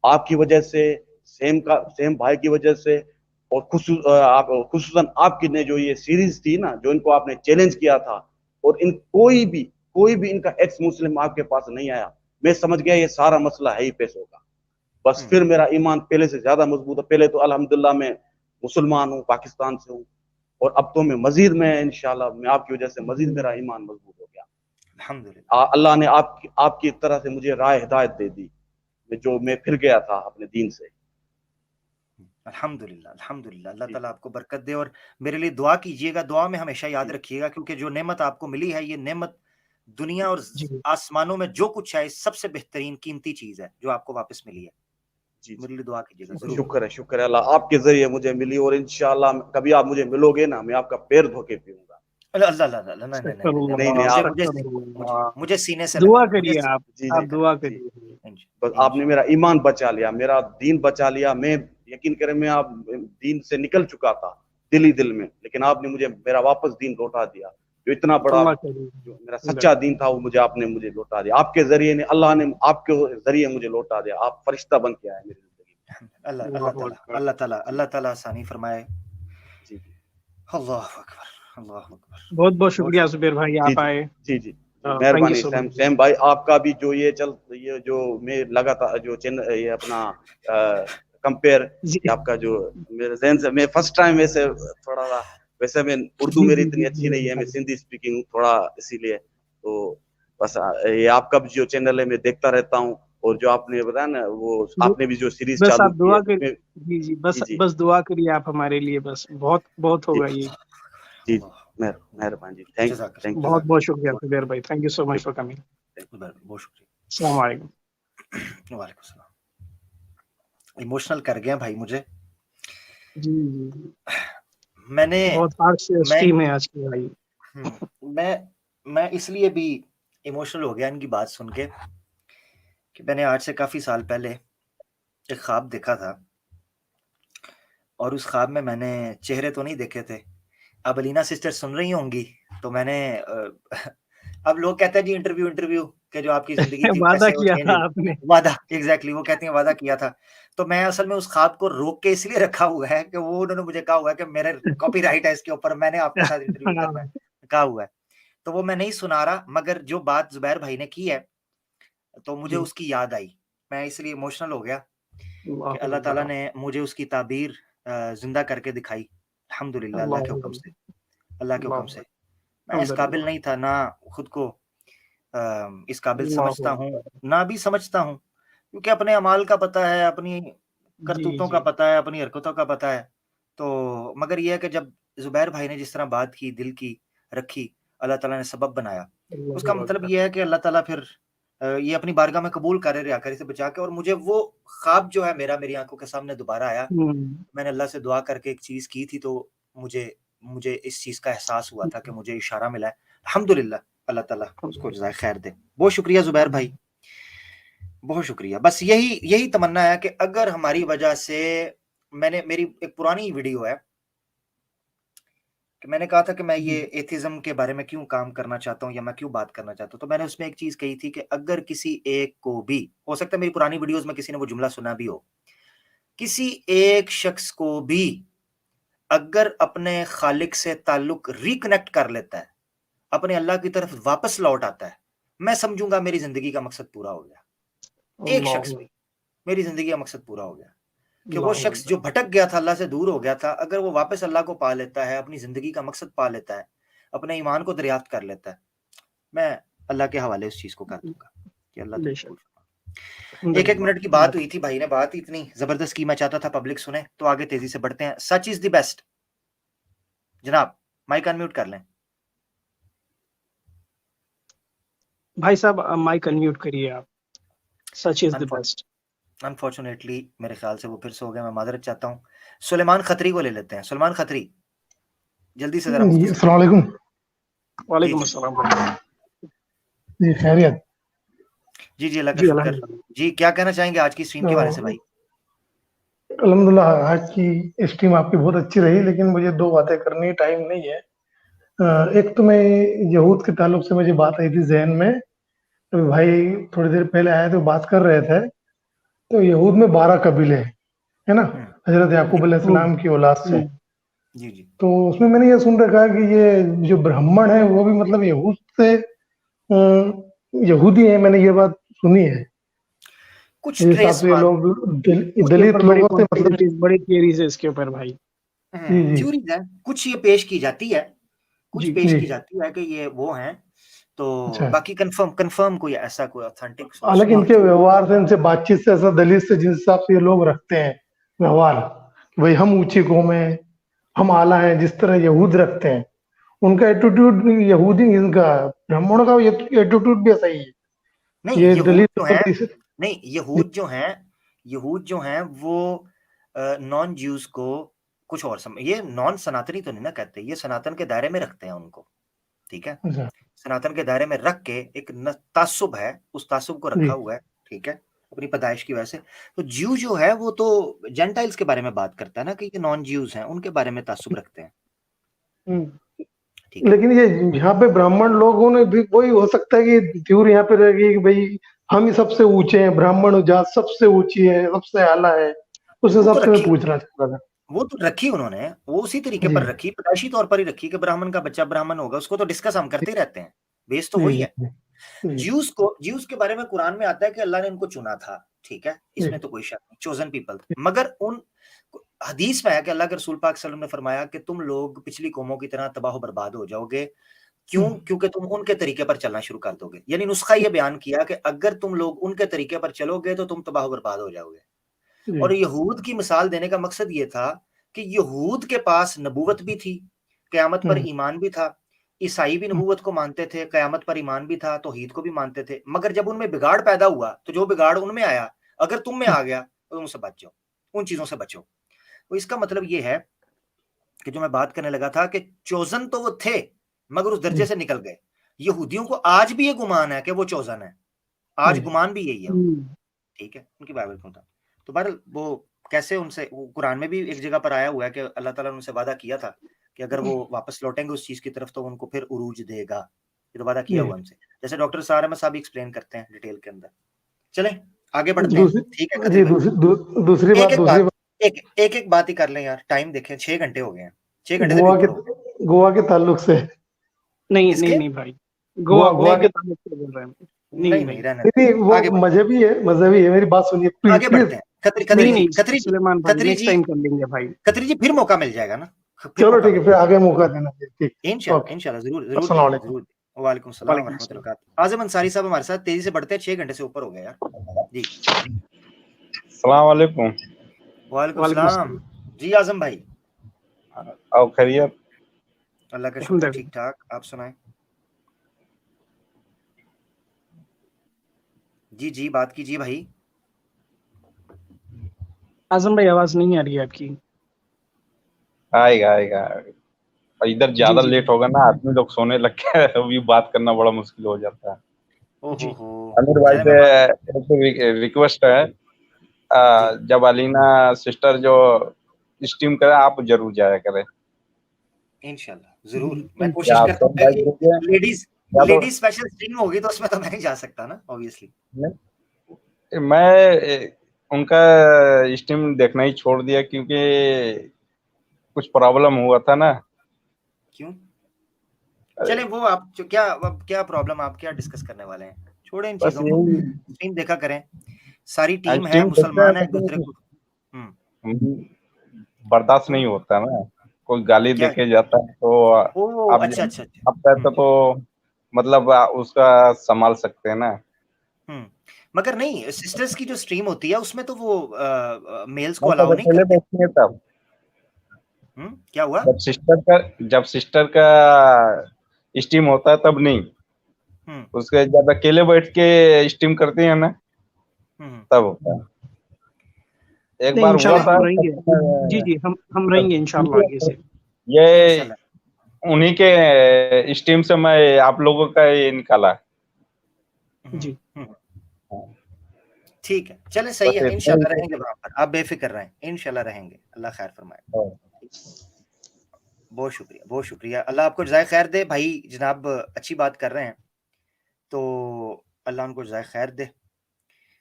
आपकी वजह से, सेम भाई की वजह से, और खुसूसन आपकी ने जो ये सीरीज थी ना, जो इनको आपने चैलेंज किया था, और इन कोई भी इनका एक्स मुस्लिम आपके पास नहीं आया। मैं समझ गया ये सारा मसला है ही पैसों का। बस फिर मेरा ईमान पहले से ज्यादा मजबूत है। पहले तो अल्हम्दुलिल्लाह मैं मुसलमान हूँ, पाकिस्तान से हूँ, और अब तो मैं मजीद में इंशाल्लाह मैं आपकी वजह से मजीद मेरा ईमान मजबूत हो गया। अल्हम्दुलिल्लाह। अल्लाह ने आपकी तरह से मुझे राह हिदायत दे दी, जो मैं फिर गया था अपने दीन से। अल्हम्दुलिल्लाह, अल्हम्दुलिल्लाह। अल्लाह जी ताला आपको बरकत दे, और मेरे लिए दुआ कीजिएगा, दुआ में हमेशा याद जी रखिएगा, क्योंकि जो नेमत आपको मिली है, ये नेमत दुनिया और जी आसमानों में जो कुछ है, सबसे बेहतरीन कीमती चीज है जो आपको वापस मिली है। जी मेरे जी। लिए दुआ कीजिएगा जरूर। शुक्र है अल्लाह, आपके जरिए मुझे मिली, और इंशाल्लाह कभी आप मुझे मिलोगे ना, मैं आपका पैर धो के पीऊंगा। अल्लाह अल्लाह अल्लाह अल्लाह, नहीं नहीं नहीं नहीं नहीं नहीं, नहीं मुझे आप, मुझे मुझे अस्तगफिरुल्लाह। मुझे सीने से दुआ लगाना, मुझे करिए जी आप जी दुआ जी। करिए। बस आपने इंशाल्लाह। मेरा ईमान बचा लिया, मेरा दीन बचा लिया। मैं, यकीन करें, मैं आप दीन से निकल चुका था दिल ही दिल में, लेकिन आपने मुझे मेरा वापस दीन लौटा दिया। जो इतना बड़ा, अल्लाह करिए। जो मेरा सच्चा दीन था, वो मुझे लौटा दिया। आपके जरिए ने, अल्लाह ने आपके जरिए मुझे लौटा दिया। आप फरिश्ता बन के आए मेरी जिंदगी अल्लाह अल्लाह अल्लाहु ताला अकबर। अल्लाह ताला में। जी अल्लाह ताला आसानी फरमाए। जी जी अल्लाह अकबर, अल्लाह अकबर। बहुत बहुत बहुत शुक्रिया जुबैर भाई, जी आप जी आए। जी जी जी। थैंक यू मेहरबानी सो सैम मच। सैम भाई, आपका भी जो ये जो मैं लगातार जो चैनल ये अपना कंपेयर, जी ये आपका जो, मेरे जहन से मैं फर्स्ट टाइम वैसे थोड़ा सा, वैसे मैं उर्दू जी मेरी जी इतनी जी अच्छी नहीं है, मैं भाई। सिंधी स्पीकिंग हूँ थोड़ा, इसीलिए तो बस ये आपका भी जो चैनल है मैं देखता रहता हूँ। और जो आपने बताया ना, वो आपने भी जो सीरीज बस चालू आप की है दुआ कर। उसमें, जी जी, जी बस जी बस दुआ करिए आप हमारे लिए, बस बहुत बहुत जी होगा ये। जी जी। अल्लाह। मेहरबानी जी, थैंक यू बहुत जज़ाक बहुत शुक्रिया बहुत जुबैर भाई, thank you so much for शुक्रिया। कमिंग। बहुत शुक्रिया। अस्सलाम वालेकुम। वालेकुम सलाम। इमोशनल कर गया भाई मुझे। जी जी, मैंने बहुत हार्ड से मैं स्ट्रीम है आज की भाई। मैं इसलिए भी इमोशनल हो गया इनकी बात सुन के, कि मैंने आज से काफी साल पहले एक ख्वाब देखा था, और उस ख्वाब में मैंने चेहरे तो नहीं देखे थे। अब अलीना सिस्टर सुन रही होंगी, तो मैंने अब लोग कहते हैं जी इंटरव्यू इंटरव्यू के जो आपकी जिंदगी थी वादा कैसे वो किया चेंज था हुई। आपने। वादा, एग्जैक्टली, वो कहती हैं वादा किया था। तो मैं असल में उस ख्वाब को रोक के इसलिए रखा हुआ है कि वो उन्होंने मुझे कहा हुआ है कि मेरे कॉपीराइट है इसके ऊपर, मैंने आपके साथ इंटरव्यू करना है, कहा हुआ है। तो वो मैं नहीं सुना रहा, मगर जो बात जुबैर भाई ने की है, तो मुझे जी, उसकी याद आई। मैं इसलिए इमोशनल हो गया कि अल्लाह अल्लाह ताला अल्लाह ने मुझे उसकी ताबीर जिंदा करके दिखाई। अल्हम्दुलिल्लाह, अल्लाह अल्लाह के हुक्म से, अल्लाह के हुक्म से। मैं इस काबिल अल्हम्दुलिल्लाह नहीं था, ना खुद को इस काबिल अल्लाहु समझता हूँ, अकबर। ना भी समझता हूँ, क्योंकि अपने अमाल का पता है, अपनी जी करतूतों का जी पता है, अपनी हरकतों का पता है। तो मगर ये है कि जब जुबैर भाई ने जिस तरह बात की, दिल की रखी, अल्लाह ताला ने सबब बनाया। उसका अल्लाहु मतलब अकबर। ये है कि अल्लाह ताला फिर ये अपनी बारगाह में कबूल करे रियाकारी से बचा के, और मुझे वो ख्वाब जो है मेरा मेरी आंखों के सामने दोबारा आया। मैंने अल्लाह से दुआ करके एक चीज की थी, तो मुझे मुझे इस चीज का एहसास हुआ था कि मुझे इशारा मिला है। अल्हम्दुलिल्लाह, अल्लाह ताला उसको जज़ाए खैर दे। बहुत शुक्रिया जुबैर भाई, बहुत शुक्रिया। बस यही यही तमन्ना है कि अगर हमारी वजह से, मैंने, मेरी एक पुरानी वीडियो है कि मैंने कहा था कि मैं ये एथिज्म के बारे में क्यों काम करना चाहता हूँ, या मैं क्यों बात करना चाहता हूँ। तो मैंने उसमें एक चीज कही थी कि अगर किसी एक को भी, हो सकता है मेरी पुरानी वीडियोस में किसी ने वो जुमला सुना भी हो, किसी एक शख्स को भी अगर अपने खालिक से ताल्लुक रिकनेक्ट कर लेता है, अपने अल्लाह की तरफ वापस लौट आता है, मैं समझूंगा मेरी जिंदगी का मकसद पूरा हो गया। एक शख्स अल्लाहु भी, मेरी जिंदगी का मकसद पूरा हो गया। कि वो अल्लाहु शख्स अकबर। जो भटक गया था, अल्लाह से दूर हो गया था, अगर वो वापस अल्लाह को पा लेता है, अपनी जिंदगी का मकसद पा लेता है, अपने ईमान को दरियाफ्त कर लेता है, मैं अल्लाह के हवाले उस चीज को कर दूंगा कि अल्लाह तुम बेशक। कबूल फरमा। एक एक अल्हम्दुलिल्लाह। मिनट की बात हुई थी, भाई ने बात इतनी जबरदस्त की, मैं चाहता था पब्लिक सुने, तो आगे तेजी से बढ़ते हैं। Such is the best. जनाब, माइक अनम्यूट कर लें। भाई साहब माइक अनम्यूट करिए आप। Such is the best. Unfortunately मेरे ख्याल से वो फिर से हो गया, मैं मादरत चाहता हूँ। सुलेमान खत्री को ले लेते हैं। सुलेमान खत्री, जल्दी से जरा मुफ्ती अस्सलाम साहब। वालेकुम। जी वालेकुम जी अस्सलाम भाई। जी खैरियत। जी जी, अल्लाह का जी शुक्र। अल्हम्दुलिल्लाह। जी, क्या कहना चाहेंगे आज की स्ट्रीम के बारे से तो भाई? अल्हम्दुलिल्लाह आज की स्ट्रीम आपकी बहुत अच्छी रही, लेकिन मुझे दो बातें करनी, टाइम नहीं है। एक तो मैं यहूद के ताल्लुक से मुझे बात आई थी जहन में, तो भाई थोड़ी देर पहले आए तो बात कर रहे थे, तो यहूद में 12 कबीले हैं, है ना, हजरत याकूब अलैहिस्सलाम की औलाद से। जी जी। तो उसमें मैंने ये सुन रखा है कि ये जो ब्राह्मण है वो भी मतलब यहूद से यहूदी है, मैंने ये बात सुनी है। कुछ इस हिसाब ट्रेस से ये लोग उसके दलित ऊपर बड़ी लोगों से मतलब कॉन्स्पिरेसीज, बड़ी थियरीज है इसके ऊपर भाई। जी जी थ्योरीज है, कुछ ये पेश की जाती है, कुछ जी पेश जी। की जाती है कि ये वो हैं, तो अच्छा, बाकी कंफर्म कोई ऐसा कोई ऑथेंटिक सोर्स हालांकि नहीं इनके है। व्यवहार से, इनसे बातचीत से ऐसा दलित से जिस हिसाब से ये लोग रखते हैं व्यवहार, कि भाई हम ऊंची कौम है, हम आला हैं, जिस तरह यहूद रखते हैं, उनका एटीट्यूड यहूदी, इनका ब्राह्मणों का एटीट्यूड भी ऐसा ही है। नहीं ये यहूद दलित जो लोग है, भी इसे- नहीं यहूद जो हैं वो नॉन ज्यूज को कुछ और ये नॉन सनातनी तो नहीं ना कहते, ये सनातन के दायरे में रखते हैं उनको, ठीक है। अच्छा सनातन के दायरे में रख के एक तासुब है, उस तासुब को जी रखा हुआ है, ठीक है, अपनी पैदाइश की वजह से। तो ज्यू जो है वो तो जेंटाइल्स के बारे में बात करता है ना, कि ये नॉन ज्यूज हैं, उनके बारे में तासुब रखते हैं, ठीक है। लेकिन ये यहाँ पे ब्राह्मण लोगों ने भी वही हो सकता है कि थ्योरी यहाँ पे रहेगी कि भाई हम ही सबसे ऊंचे हैं, ब्राह्मण जात सबसे ऊंची है, सबसे आला है। उस वो तो हिसाब से मैं रखी, पूछना चाहता था। वो तो रखी उन्होंने, वो उसी तरीके जी पर रखी, पैदाइशी तौर पर ही रखी कि ब्राह्मण का बच्चा ब्राह्मण होगा, उसको तो डिस्कस हम करते ही रहते हैं, बेस तो जी वही जी है। जी ज्यूस के बारे में कुरान में आता है कि अल्लाह ने उनको चुना था, ठीक है, जी इसमें तो कोई शक नहीं, चोजन पीपल। मगर उन हदीस में है कि अल्लाह के रसूल पाक सल्लल्लाहु अलैहि वसल्लम ने फरमाया कि तुम लोग पिछली कौमों की तरह तबाह बर्बाद हो जाओगे, क्यों? क्योंकि तुम उनके तरीके पर चलना शुरू कर दोगे। यानी नुस्खा ये बयान किया कि अगर तुम लोग उनके तरीके पर चलोगे तो तुम तबाह बर्बाद हो जाओगे। जी और यहूद की मिसाल देने का मकसद ये था कि यहूद के पास नबूवत भी थी, क़यामत पर ईमान भी था, ईसाई भी नबूवत को मानते थे, क़यामत पर ईमान भी था, तौहीद को भी मानते थे। मगर जब उनमें बिगाड़ पैदा हुआ, तो जो बिगाड़ उनमें आया, अगर तुम में आ गया तो तुम उससे बच जाओ, उन चीजों से बचो। तो इसका मतलब ये है कि जो मैं बात करने लगा था कि चोजन तो वो थे, मगर उस दर्जे से निकल गए। यहूदियों को आज भी ये गुमान है कि वो चोजन है, आज गुमान भी यही है उनको, ठीक है, उनकी बाइबल में था। तो बहरहाल वो कैसे उनसे, वो कुरान में भी एक जगह पर आया हुआ है कि अल्लाह ताला ने उनसे वादा किया था कि अगर वो वापस लौटेंगे उस चीज की तरफ तो उनको फिर उरूज देगा, ये तो वादा किया हुआ उनसे, जैसे डॉक्टर सार अहमद साहब एक्सप्लेन करते हैं डिटेल के अंदर। चलें आगे बढ़ते हैं, ठीक है खत्री जी भाई। दूसरी एक बात, एक बात, एक बात ही कर लें यार, टाइम देखें 6 घंटे हो गए हैं, 6 घंटे से भी ऊपर हो गए। गोवा के ताल्लुक से। नहीं किसके? नहीं भाई, गोवा नहीं के नहीं ताल्लुक से बोल रहे हैं। नहीं नहीं नहीं, नहीं रहने नहीं दें, वो आगे बढ़ते मजहबी है, मजहबी है, मेरी बात सुनिए हैं, प्लीज आगे प्लीज। बढ़ते हैं। खत्री नहीं खत्री जी, नहीं खत्री जी, सुलेमान भाई, खत्री नेक्स्ट जी, टाइम कर लेंगे भाई। खत्री जी, फिर मौका मिल जाएगा ना, फिर चलो मौका ठीक है, मिल फिर जाएगा, आगे मौका देना, ठीक। इंशाल्लाह ओके, इंशाल्लाह, जरूर जरूर अस्सलाम देंगे, वालेकुम। जरूर देंगे। वालेकुम सलाम व वालेकुम रहमतुल्लाह व सलाम। बरकातहू। आज़म अंसारी साहब हमारे साथ तेजी से बढ़ते हैं, 6 घंटे से ऊपर हो गया यार जी। सलाम वालेकुम। वालेकुम वालेकुम सलाम सलाम। जी। आजम भाई, और खैरियत? अल्लाह का शुक्र, ठीक अल्हम्दुलिल्लाह। ठाक, आप सुनाएं। जी जी, बात कीजिए भाई। आजम भाई आवाज नहीं आ रही है आपकी। आएगा आएगा। और इधर जी ज्यादा जी लेट होगा ना, आदमी लोग सोने लग गए, अभी बात करना बड़ा मुश्किल हो जाता है। ओहो जी हो, अमीर भाई चले से मैं बात, एक रिक्वेस्ट है, जी जब अलीना सिस्टर जो स्ट्रीम करे आप जरूर जाया करें। इंशाल्लाह जरूर, मैं इंशाल्लाह। कोशिश या करता तो हूँ भाई कि भेजिए, लेडीज या तो लेडीज स्पेशल स्ट्रीम होगी तो उसमें तो मैं नहीं जा सकता ना, ऑब्वियसली। मैं उनका स्ट्रीम देखना ही छोड़ दिया क्योंकि कुछ प्रॉब्लम हुआ था ना। क्यों? अरे चलें, वो आप जो क्या, अब क्या प्रॉब्लम, आप क्या डिस्कस करने वाले हैं, छोड़ें इन बस चीजों को, यही स्ट्रीम देखा करें, सारी टीम है, स्ट्रीम देखते हैं मुसलमान है, एक दूसरे लेकिन को बर्दाश्त तो नहीं होता ना, कोई गाली क्या, देके जाता है तो ओ आप अच्छा अच्छा अच्छा, आप कहते तो मतलब उसका संभाल सकते हैं ना। मगर नहीं, सिस्टर्स की जो स्ट्रीम होती है उसमें तो वो मेल्स को मैं अलाउ तो नहीं पहले करते। देखते तब क्या हुआ? जब सिस्टर का स्ट्रीम होता है तब नहीं, उसके जब अकेले बैठ के स्ट्रीम करते हैं ना तब होता है। एक नहीं बार हुआ इंशाल्लाह था हम रहेंगे। जी जी, हम रहेंगे इंशाल्लाह आगे से। ये इंशाल्लाह उन्हीं के स्ट्रीम से मैं आप लोगों का ये निकाला। जी ठीक है, चले सही बस है, इतना इंशाल्लाह ही। रहेंगे वहां पर, आप बेफिक्र रहें, इंशाल्लाह रहेंगे, अल्लाह खैर फरमाए। बहुत शुक्रिया, बहुत शुक्रिया, अल्लाह आपको जज़ाए खैर दे भाई, जनाब अच्छी बात कर रहे हैं, तो अल्लाह उनको जज़ाए खैर दे।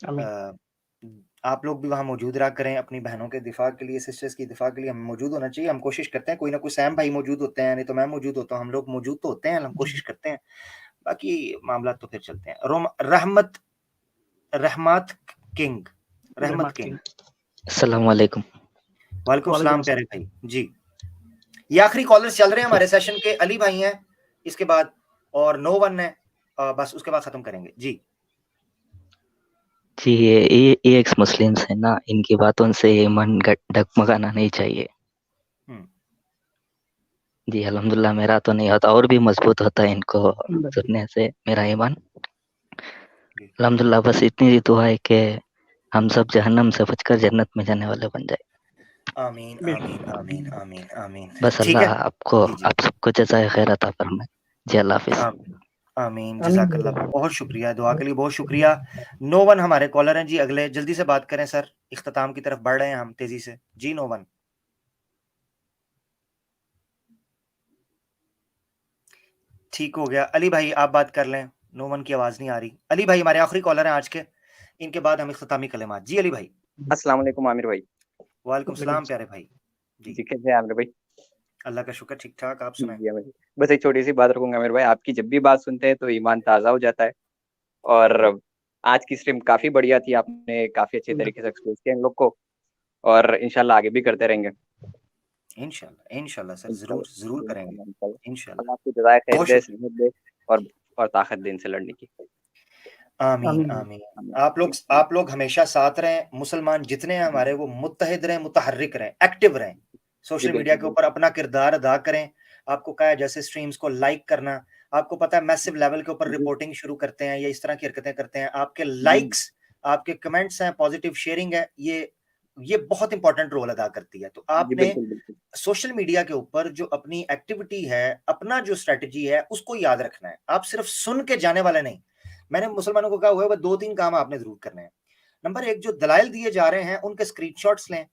आमीन। आप लोग भी वहाँ मौजूद रहा करें अपनी बहनों के दिफा के लिए, सिस्टर्स की दिफा के लिए हमें मौजूद होना चाहिए। हम कोशिश करते हैं, कोई ना कोई सैम भाई मौजूद होते हैं, नहीं तो मैं मौजूद होता हूँ, हम लोग मौजूद तो होते हैं, हम कोशिश करते हैं, बाकी मामला तो फिर चलते हैं। रहमत किंग अस्सलाम वालेकुम। वालेकुम सलाम प्यारे भाई जी। ये आखिरी कॉलर्स चल रहे हैं हमारे सेशन के, अली भाई हैं इसके बाद और नो वन है, बस उसके बाद खत्म करेंगे जी। जी ये एक्स मुस्लिम्स है ना, इनकी बातों से मन डगमगाना नहीं चाहिए। जी अल्हम्दुलिल्लाह मेरा तो नहीं होता, और भी मजबूत होता है इनको सुनने से मेरा ईमान। अल्हम्दुलिल्लाह बस इतनी ही दुआ है कि हम सब जहन्नम से बचकर जन्नत में जाने वाले बन जाए। आमीन आमीन आमीन आमीन आमीन। बस अल्लाह आपको आप सबको जज़ाए खैर अता फरमाए। जी अल्लाह हाफिज़। आमीन जज़ाकल्लाह, बहुत शुक्रिया दुआ के लिए, बहुत शुक्रिया। नो वन हमारे कॉलर हैं जी, अगले जल्दी से बात करें सर, इख्तिताम की तरफ बढ़ रहे हैं हम तेजी से जी। नो वन ठीक हो गया, अली भाई आप बात कर लें, नो वन की आवाज नहीं आ रही। अली भाई हमारे आखिरी कॉलर हैं आज के, इनके बाद हम इख्तितामी कलिमात। जी अली भाई। अस्सलाम वालेकुम आमिर भाई। वालेकुम सलाम प्यारे भाई जी। कैसे हैं आमिर भाई? अल्लाह का शुक्र, ठीक ठाक, आप सुनाएं। बस एक छोटी सी बात रखूंगा आमिर भाई, आपकी जब भी बात सुनते हैं तो ईमान ताज़ा हो जाता है। और आज की स्ट्रीम काफी बढ़िया थी, आपने काफी अच्छे तरीके से एक्सप्लेन किया इन लोग को, और इंशाल्लाह आगे भी करते रहेंगे। इंशाल्लाह सर, जरूर करेंगे इंशाल्लाह। आपको जज़ाए खैर दे, सेहत दे और ताकत दे इनसे लड़ने की। आमीन आमीन। आप लोग हमेशा साथ रहें, मुसलमान जितने हैं हमारे वो मुत्तहिद रहें, मुतहर्रिक रहें, एक्टिव रहें, सोशल मीडिया के ऊपर अपना किरदार अदा करें। आपको कहा है जैसे स्ट्रीम्स को लाइक करना, आपको पता है मैसिव लेवल के ऊपर रिपोर्टिंग शुरू करते हैं या इस तरह की हरकतें करते हैं, आपके लाइक्स, आपके कमेंट्स हैं, पॉजिटिव शेयरिंग है, ये बहुत इंपॉर्टेंट रोल अदा करती है। तो आपने सोशल मीडिया के ऊपर जो अपनी एक्टिविटी है, अपना जो स्ट्रेटजी है, उसको याद रखना है। आप सिर्फ सुन के जाने वाले नहीं। मैंने मुसलमानों को कहा हुआ है 2-3 काम आपने जरूर करने हैं। नंबर 1, जो दलाइल दिए जा रहे हैं उनके स्क्रीनशॉट्स लें,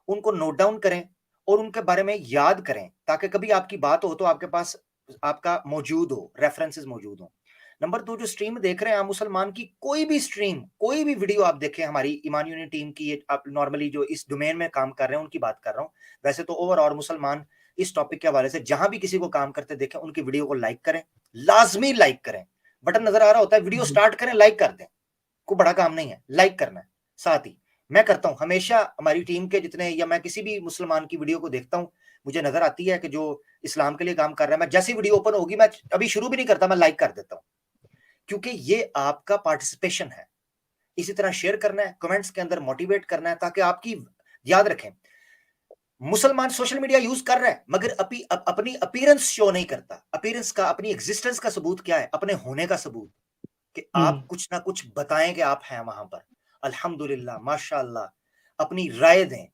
उनको नोट डाउन करें और उनके बारे में याद करें, ताकि कभी आपकी बात हो तो आपके पास आपका मौजूद हो, रेफरेंसेस मौजूद हो। नंबर 2, जो स्ट्रीम देख रहे हैं आप मुसलमान की, कोई भी स्ट्रीम, कोई भी वीडियो आप देखें हमारी ईमान यूनिट टीम की, आप नॉर्मली जो इस डोमेन में काम कर रहे हैं उनकी बात कर रहा हूं, वैसे तो ओवरऑल मुसलमान इस टॉपिक के हवाले से जहां भी किसी को काम करते देखें उनकी वीडियो को लाइक करें, लाजमी लाइक करें। बटन नजर आ रहा होता है, वीडियो स्टार्ट करें, लाइक कर दें, कोई बड़ा काम नहीं है, लाइक करना है। साथ ही मैं करता हूं हमेशा, हमारी टीम के जितने, या मैं किसी भी मुसलमान की वीडियो को देखता हूं, मुझे नजर आती है कि जो इस्लाम के लिए काम कर रहा है, मैं जैसी वीडियो ओपन होगी, मैं अभी शुरू भी नहीं करता, मैं लाइक कर देता हूं, क्योंकि ये आपका पार्टिसिपेशन है। इसी तरह शेयर करना है, कमेंट्स के अंदर मोटिवेट करना है, ताकि आपकी, याद रखें, मुसलमान सोशल मीडिया यूज कर रहा है मगर अपनी अपीयरेंस शो नहीं करता। अपीयरेंस का, अपनी एग्जिस्टेंस का सबूत क्या है? अपने होने का सबूत, कि आप कुछ ना कुछ बताएं कि आप हैं वहां पर। अल्हम्दुलिल्लाह, माशाअल्लाह, अपनी राय दें,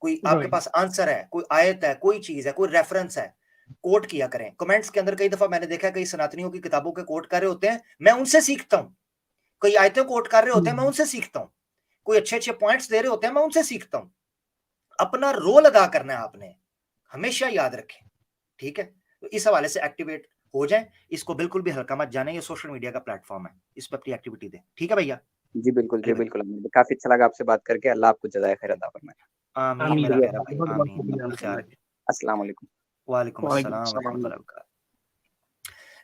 कोई आपके पास आंसर है, कोई आयत है, कोई चीज है, कोई रेफरेंस है, कोट किया करें कमेंट्स के अंदर। कई दफा मैंने देखा है कई सनातनियों की किताबों के कोट कर रहे होते हैं, मैं उनसे सीखता हूं। कई आयतें कोट कर रहे होते हैं, मैं उनसे सीखता हूं। कोई अच्छे अच्छे पॉइंट्स दे रहे होते हैं, मैं उनसे सीखता हूं। अपना रोल अदा करना है आपने, हमेशा याद रखें, ठीक है? तो इस हवाले से एक्टिवेट हो जाएं, इसको बिल्कुल भी हल्का मत जाने, ये सोशल मीडिया का प्लेटफॉर्म है, इस पर अपनी एक्टिविटी दें, ठीक है भैया? जी बिल्कुल, जी बिल्कुल, काफी अच्छा लगा आपसे बात करके। अल्लाह आपको जज़ाए खैर अता फरमाए। आमीन मेरा प्यारा भाई, आमीन। अस्सलाम वालेकुम। वालेकुम अस्सलाम व रहमतुल्लाहि व बरकातहू।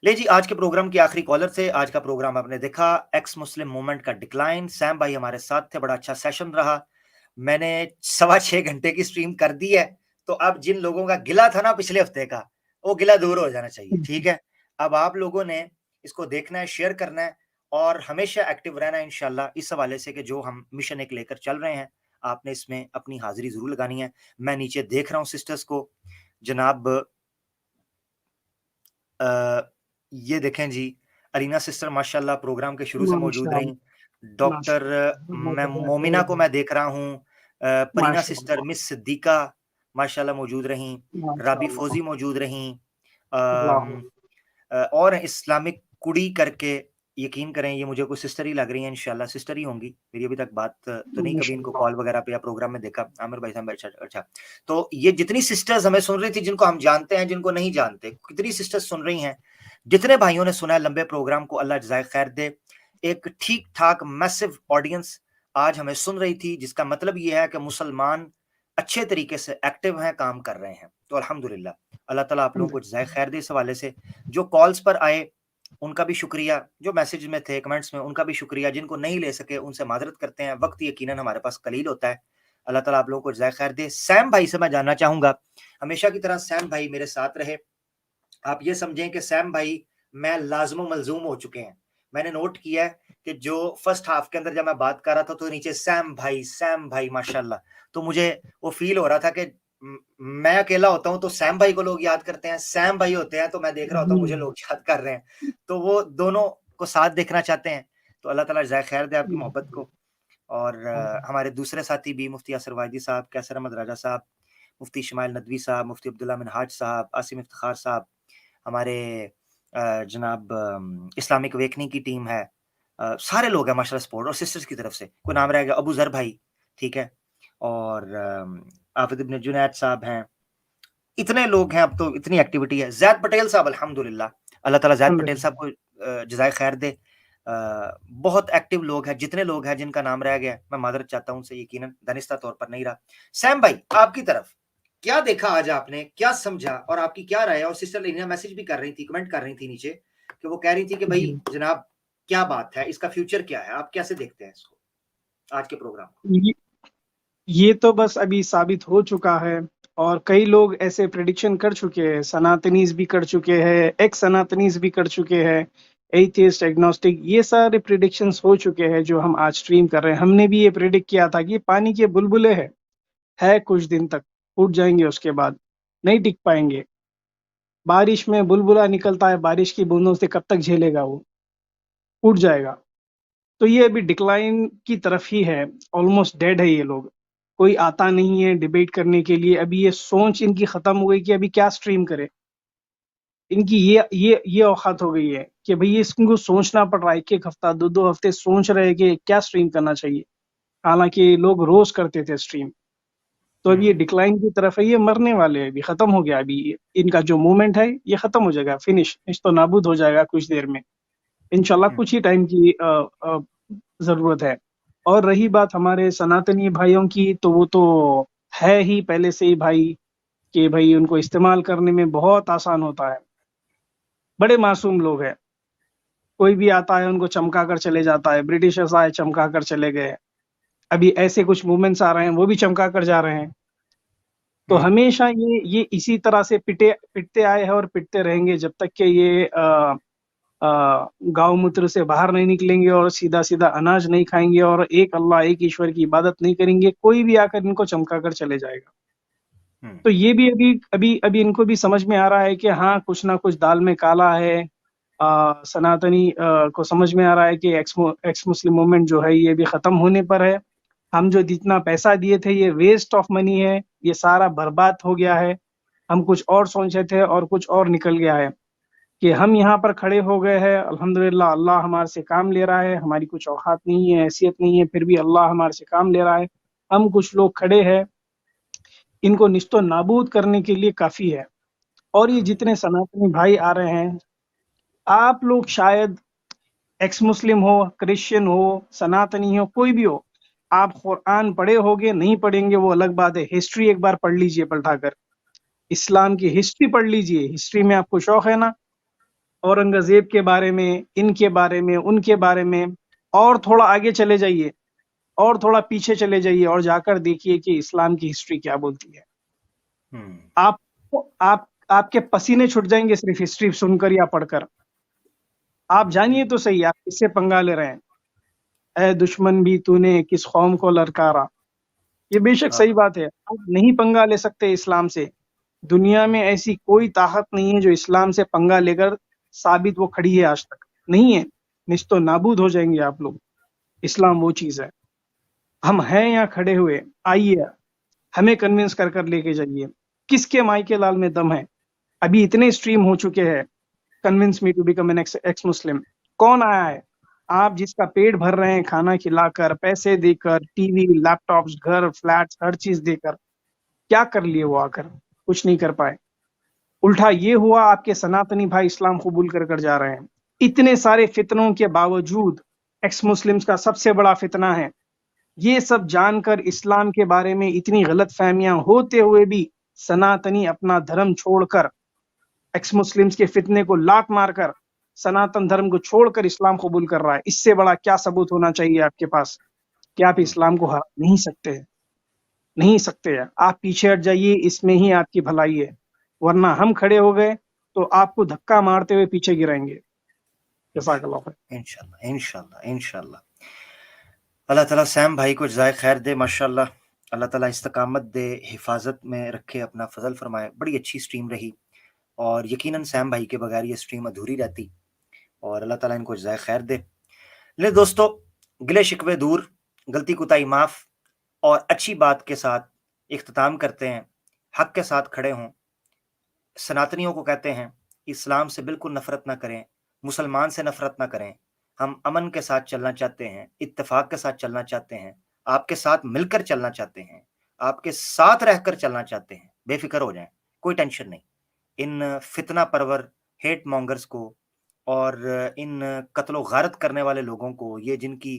ले जी, आज के प्रोग्राम की आखिरी कॉलर थे। आज का प्रोग्राम आपने देखा, एक्स मुस्लिम मूवमेंट का डिक्लाइन। सैम भाई हमारे साथ थे, बड़ा अच्छा सेशन रहा। मैंने 6.25 घंटे की स्ट्रीम कर दी है, तो अब जिन लोगों का गिला था ना पिछले हफ्ते का, वो गिला दूर हो जाना चाहिए, ठीक है? अब आप लोगों ने इसको देखना है, शेयर करना है और हमेशा एक्टिव रहना है इंशाल्लाह, इस हवाले से कि जो हम मिशन एक लेकर चल रहे हैं, आपने इसमें अपनी हाजिरी जरूर लगानी है। मैं नीचे देख रहा हूँ सिस्टर्स को, जनाब ये देखें जी, अरीना सिस्टर माशाल्लाह प्रोग्राम के शुरू से मौजूद रही। डॉक्टर मोमिना को मैं देख रहा हूँ, परीना सिस्टर, मिस सिद्दीका माशाल्लाह मौजूद रही, राबी फौजी मौजूद रही, और इस्लामिक कुड़ी करके, यकीन करें ये मुझे कोई सिस्टर ही लग रही है, इंशाल्लाह सिस्टर ही होंगी। मेरी अभी तक बात तो नहीं कभी इनको कॉल वगैरह पे या प्रोग्राम में देखा। आमिर भाई साहब, अच्छा। तो ये जितनी सिस्टर्स हमें सुन रही थी, जिनको हम जानते हैं, जिनको नहीं जानते, कितनी सिस्टर्स सुन रही हैं, जितने भाइयों ने सुना है लंबे प्रोग्राम को, अल्लाह जज़ाए खैर दे। एक ठीक ठाक मैसिव ऑडियंस आज हमें सुन रही थी, जिसका मतलब ये है कि मुसलमान अच्छे तरीके से एक्टिव हैं, काम कर रहे हैं। तो अल्हम्दुलिल्लाह, अल्लाह ताला आप लोगों को जज़ाए खैर दे। इस हवाले से जो कॉल्स पर आए उनका भी शुक्रिया, जो मैसेज में थे, कमेंट्स में, उनका भी शुक्रिया। जिनको नहीं ले सके उनसे माजरत करते हैं, वक्त यकीनन हमारे पास कलील होता है। अल्लाह ताला आप लोगों को जज़ाए खैर दे। सैम भाई से मैं जानना चाहूंगा, हमेशा की तरह सैम भाई मेरे साथ रहे। आप ये समझें कि सैम भाई मैं लाज़िम मलज़ूम हो चुके हैं। मैंने नोट किया है कि जो फर्स्ट हाफ के अंदर जब मैं बात कर रहा था तो नीचे सैम भाई माशाल्लाह, तो मुझे वो फील हो रहा था कि मैं अकेला होता हूं तो सैम भाई को लोग याद करते हैं, सैम भाई होते हैं तो मैं देख रहा होता हूं मुझे लोग याद कर रहे हैं। तो वो दोनों को साथ देखना चाहते हैं। तो अल्लाह ताला जज़ाए खैर दे आपकी मोहब्बत को। और हमारे दूसरे साथी भी मुफ्ती यासिर वाहिदी साहब, कैसर अहमद राजा साहब, मुफ्ती इस्माइल नदवी साहब, मुफ्ती अब्दुल्ला मिनहाज साहब, आसिम इफ्तिखार साहब, हमारे जनाब इस्लामिक अवेकनिंग की टीम है, सारे लोग हैं माशाल्लाह सपोर्ट, और सिस्टर्स की तरफ से कोई नाम रह गया, अबू जर भाई, ठीक है, और आफिद इब्न जुनैद साहब हैं। इतने लोग हैं, अब तो इतनी एक्टिविटी है। जैद पटेल साहब अल्हम्दुलिल्लाह, अल्लाह ताला जैद पटेल साहब को जज़ाए खैर दे। बहुत एक्टिव लोग हैं, जितने लोग हैं जिनका नाम रह गया मैं मादरत चाहता हूं उनसे, यकीनन दानिस्ता तौर पर नहीं रहा। सैम भाई आपकी तरफ क्या देखा आज आपने, क्या समझा और आपकी क्या राय है? और सिस्टर लीना मैसेज भी कर रही थी, कमेंट कर रही थी नीचे, कि वो कह रही थी कि भाई जनाब क्या बात है, इसका फ्यूचर क्या है, आप कैसे देखते हैं इसको, आज के प्रोग्राम? ये तो बस अभी साबित हो चुका है, और कई लोग ऐसे प्रेडिक्शन कर चुके हैं, सनातनीज भी कर चुके हैं, एक्स सनातनीज भी कर चुके हैं, एथियस्ट, एग्नोस्टिक, ये सारे प्रेडिक्शंस हो चुके हैं जो हम आज स्ट्रीम कर रहे हैं। हमने भी ये प्रेडिक्ट किया था कि पानी के बुलबुले है कुछ दिन तक, उठ जाएंगे, उसके बाद नहीं टिक पाएंगे। बारिश में बुलबुला निकलता है, बारिश की बूंदों से कब तक झेलेगा, वो उठ जाएगा। तो ये अभी डिक्लाइन की तरफ ही है, औलमोस्ट डेड है ये लोग, कोई आता नहीं है डिबेट करने के लिए। अभी ये सोच इनकी खत्म हो गई कि अभी क्या स्ट्रीम करे। इनकी ये औकात हो गई है कि भाई इसको सोचना पड़ रहा है, एक हफ्ता 2 हफ्ते सोच रहे हैं कि क्या स्ट्रीम करना चाहिए, हालांकि लोग रोज करते थे स्ट्रीम। तो अभी ये डिक्लाइन की तरफ है, ये मरने वाले हैं, अभी खत्म हो गया। अभी इनका जो मूवमेंट है ये खत्म हो जाएगा, फिनिश तो नाबूद हो जाएगा कुछ देर में इंशाल्लाह। कुछ ही टाइम की जरूरत है। और रही बात हमारे सनातनी भाइयों की, तो वो तो है ही पहले से ही भाई, कि भाई उनको इस्तेमाल करने में बहुत आसान होता है। बड़े मासूम लोग हैं, कोई भी आता है उनको चमका कर चले जाता है। ब्रिटिशर्स आए, चमका कर चले गए। अभी ऐसे कुछ मूवमेंट्स आ रहे हैं, वो भी चमका कर जा रहे हैं। तो हमेशा ये इसी तरह से पिटते आए हैं और पिटते रहेंगे जब तक कि ये गाँव मूत्र से बाहर नहीं निकलेंगे और सीधा सीधा अनाज नहीं खाएंगे और एक अल्लाह, एक ईश्वर की इबादत नहीं करेंगे। कोई भी आकर इनको चमका कर चले जाएगा। तो ये भी अभी इनको भी समझ में आ रहा है कि हाँ, कुछ ना कुछ दाल में काला है। सनातनी को समझ में आ रहा है कि एक्स मुस्लिम मूवमेंट जो है ये भी खत्म होने पर है। हम जो जितना पैसा दिए थे ये वेस्ट ऑफ मनी है, ये सारा बर्बाद हो गया है। हम कुछ और सोचे थे और कुछ और निकल गया है कि हम यहाँ पर खड़े हो गए हैं। अल्हम्दुलिल्लाह, अल्लाह हमारे से काम ले रहा है। हमारी कुछ औकात नहीं है, हैसियत नहीं है, फिर भी अल्लाह हमारे से काम ले रहा है। हम कुछ लोग खड़े हैं, इनको निस्तो नाबूद करने के लिए काफी है। और ये जितने सनातनी भाई आ रहे हैं, आप लोग शायद एक्स मुस्लिम हो, क्रिश्चियन हो, सनातनी हो, कोई भी हो, आप कुरान पढ़े होगे, नहीं पढ़ेंगे वो अलग बात है। हिस्ट्री एक बार पढ़ लीजिए, पलटाकर इस्लाम की हिस्ट्री पढ़ लीजिए। हिस्ट्री में आपको शौक है ना, औरंगजेब के बारे में, इनके बारे में, उनके बारे में, और थोड़ा आगे चले जाइए और थोड़ा पीछे चले जाइए और जाकर देखिए कि इस्लाम की हिस्ट्री क्या बोलती है। आपके पसीने छूट जाएंगे सिर्फ हिस्ट्री सुनकर या पढ़कर। आप जानिए तो सही, आप किससे पंगा ले रहे हैं। ऐ दुश्मन भी तूने किस कौम को ललकारा, ये बेशक सही बात है। आप नहीं पंगा ले सकते इस्लाम से। दुनिया में ऐसी कोई ताकत नहीं है जो इस्लाम से पंगा लेकर साबित वो खड़ी है, आज तक नहीं है। निस्तो नाबूद हो जाएंगे आप लोग। इस्लाम वो चीज है। हम हैं यहाँ खड़े हुए, आइए हमें कन्विंस कर कर लेके जाइए। किसके मायके लाल में दम है। अभी इतने स्ट्रीम हो चुके हैं, convince me to become an ex Muslim. कौन आया है? आप जिसका पेट भर रहे हैं खाना खिलाकर, पैसे देकर, टीवी, लैपटॉप्स, घर, फ्लैट्स, हर चीज देकर, क्या कर लिए वो आकर? कुछ नहीं कर पाए। उल्टा ये हुआ, आपके सनातनी भाई इस्लाम कबूल कर जा रहे हैं। इतने सारे फितनों के बावजूद एक्स मुस्लिम्स का सबसे बड़ा फितना है ये सब जानकर इस्लाम के बारे में इतनी गलत फहमियां होते हुए भी सनातनी अपना धर्म छोड़कर एक्स मुस्लिम्स के फितने को लात मारकर सनातन धर्म को छोड़कर इस्लाम कबूल कर रहा है। इससे बड़ा क्या सबूत होना चाहिए आपके पास कि आप इस्लाम को हरा नहीं सकते हैं? नहीं सकते हैं। आप पीछे हट जाइए, इसमें ही आपकी भलाई है, वरना हम खड़े हो गए तो आपको धक्का मारते हुए पीछे गिराएंगे। जज़ाकल्लाह खैर। इंशाल्लाह इंशाल्लाह इंशाल्लाह। अल्लाह ताला सैम भाई को जज़ाए खैर दे, माशाल्लाह। अल्लाह ताला इस्तकामत दे, हिफाजत में रखे, अपना फजल फरमाए। बड़ी अच्छी स्ट्रीम रही और यकीनन सैम भाई के बगैर ये स्ट्रीम अधूरी रहती, और अल्लाह ताला इनको जज़ाए खैर दे। ले दोस्तों, गिले शिकवे दूर, गलती कुताई माफ और अच्छी बात के साथ इख्तिताम करते हैं। हक के साथ खड़े हों। सनातनियों को कहते हैं इस्लाम से बिल्कुल नफरत ना करें, मुसलमान से नफरत ना करें। हम अमन के साथ चलना चाहते हैं, इत्तेफाक के साथ चलना चाहते हैं, आपके साथ मिलकर चलना चाहते हैं, आपके साथ रहकर चलना चाहते हैं। बेफिक्र हो जाएं, कोई टेंशन नहीं। इन फितना परवर हेट मॉन्गर्स को और इन कत्लो गारत करने वाले लोगों को, ये जिनकी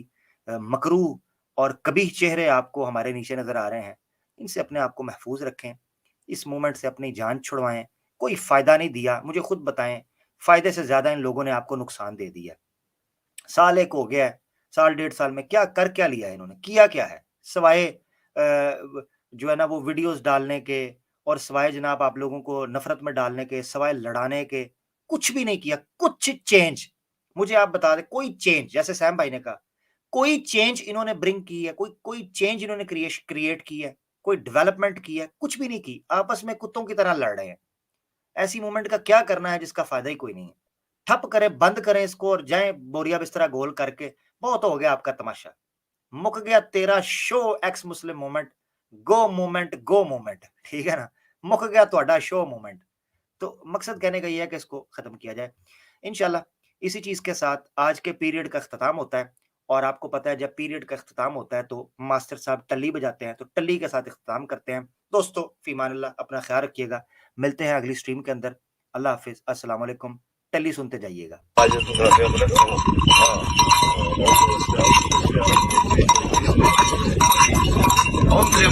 मकरूह और कबीह चेहरे आपको हमारे नीचे नजर आ रहे हैं, इनसे अपने आप को महफूज रखें। इस मूवमेंट से अपनी जान छुड़वाएं। कोई फायदा नहीं दिया, मुझे खुद बताएं, फायदे से ज्यादा इन लोगों ने आपको नुकसान दे दिया। साल एक हो गया है, साल डेढ़ साल में क्या लिया है इन्होंने, किया क्या है? सवाए जो है ना वो वीडियोस डालने के और सवाए जनाब आप लोगों को नफरत में डालने के, सवाए लड़ाने के, कुछ भी नहीं किया। कुछ चेंज मुझे आप बता दें, कोई चेंज, जैसे सैम भाई ने कहा, कोई चेंज इन्होंने ब्रिंग की है, कोई चेंज इन्होंने क्रिएट की है, कोई डेवलपमेंट की है? कुछ भी नहीं की। आपस में कुत्तों की तरह लड़ रहे हैं। ऐसी मूवमेंट का क्या करना है जिसका फायदा ही कोई नहीं है? ठप करें, बंद करें इसको और जाएं बोरिया बिस्तरा गोल करके। बहुत हो गया आपका तमाशा, मुक गया तेरा शो एक्स मुस्लिम मूवमेंट, गो मूवमेंट, ठीक है ना? मुक गया ਤੁਹਾਡਾ शो मूवमेंट। तो मकसद कहने का ये है कि इसको खत्म किया जाए इंशाल्लाह। इसी चीज के साथ आज के पीरियड का अख्ताम होता है, और आपको पता है जब पीरियड का अख्ताम होता है तो मास्टर साहब टल्ली बजाते हैं, तो टल्ली के साथ अख्ताम करते हैं। दोस्तों फीमानिल्लाह, अपना ख्याल रखिएगा। मिलते हैं अगली स्ट्रीम के अंदर। अल्लाह हाफिज, अस्सलाम वालेकुम। टल्ली सुनते जाइएगा। Hombre,